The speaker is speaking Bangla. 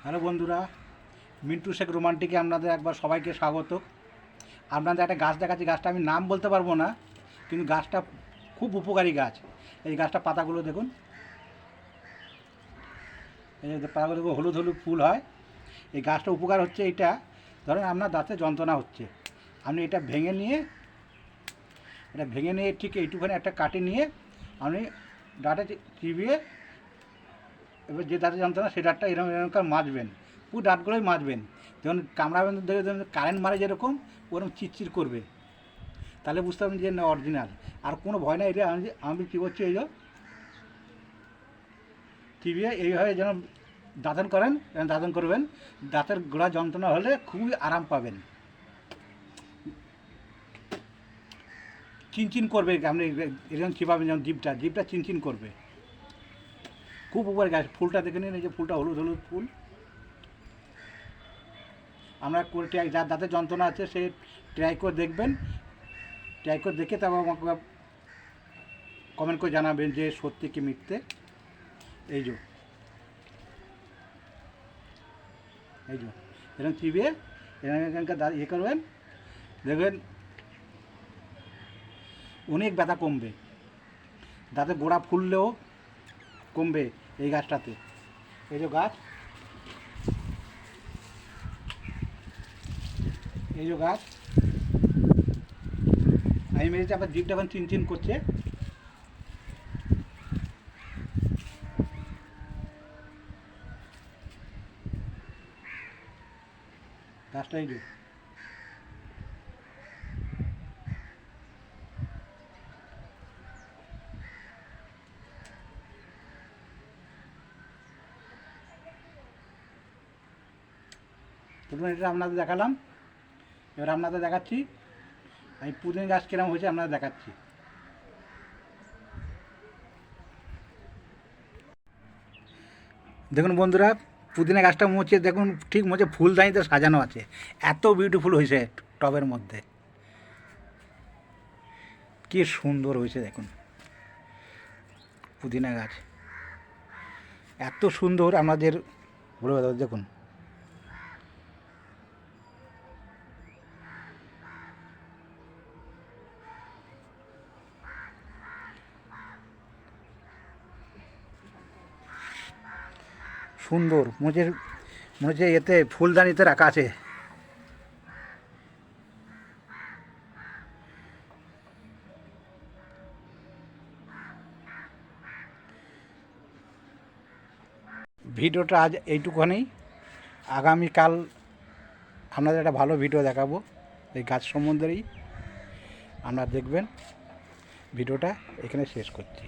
হ্যালো বন্ধুরা, মিন্টু শেখ রোমান্টিকে আপনাদের একবার সবাইকে স্বাগত। আপনাদের একটা গাছ দেখাচ্ছি। গাছটা আমি নাম বলতে পারবো না, কিন্তু গাছটা খুব উপকারী গাছ। এই গাছটা পাতাগুলো দেখুন, এই যে পাতাগুলো দেখুন, হলুদ হলুদ ফুল হয়। এই গাছটা উপকার হচ্ছে এইটা, ধরেন আপনার দাঁতে যন্ত্রণা হচ্ছে, আপনি এটা ভেঙে নিয়ে ঠিক এইটুখানি একটা কাটে নিয়ে আপনি দাঁতে চিবিয়ে, এবার যে দাঁতে যন্ত্রণা সে দাঁতটা এরকম এরকম মাজবেন, পুরো দাঁতগুলোই মাজবেন। যেমন কামড়াবেন, দেখে কারেন্ট মারে যেরকম ওরকম চিরচির করবে, তাহলে বুঝতে পারবেন যে না অরিজিনাল। আর কোনো ভয় নাই। এটা আমি কী করছি, এই যে চিবিয়ে এইভাবে যেন দাঁতন করেন, দাঁতন করবেন। দাঁতের গোড়া যন্ত্রণা হলে খুবই আরাম পাবেন। চিনচিন করবে, আপনি এরকম চিবাবেন যেমন জিভটা চিনচিন করবে। খুব উপকারী গাছ। ফুলটা দেখে নিন, এই যে ফুলটা হলুদ হলুদ ফুল। আমরা করে যার দাঁতে যন্ত্রণা আছে সে ট্রাই করে দেখবেন। ট্রাই করে দেখে তারপর আমাকে কমেন্ট করে জানাবেন যে সত্যি কি মিথ্যে। এই যে এরকম চিবিয়ে এখানকার ইয়ে করবেন, দেখবেন অনেক ব্যথা কমবে। দাঁতে গোড়া ফুললেও কমবে এই গাছটাতে। এই যে গাছ, এই যে গাছ আমি মেরেছি। আবার জিভটা এখন চিনচিন করছে। গাছটা এই যে, প্রথমে এটা আপনাদের দেখালাম, এবার আপনাদের দেখাচ্ছি আমি পুদিনা গাছ কিরম হয়েছে আপনাদের দেখাচ্ছি। দেখুন বন্ধুরা, পুদিনা গাছটা মনে দেখুন ঠিক মনে ফুলদানিতে সাজানো আছে। এত বিউটিফুল হয়েছে টবের মধ্যে, কি সুন্দর হয়েছে দেখুন। পুদিনা গাছ এত সুন্দর আমাদের বলে দেখুন। সুন্দর মনে হচ্ছে এতে ফুলদানিতে রাখা আছে। ভিডিওটা আজ এইটুকুখানি। আগামীকাল আপনাদের একটা ভালো ভিডিও দেখাবো এই গাছ সম্বন্ধেই। আপনারা দেখবেন। ভিডিওটা এখানে শেষ করছি।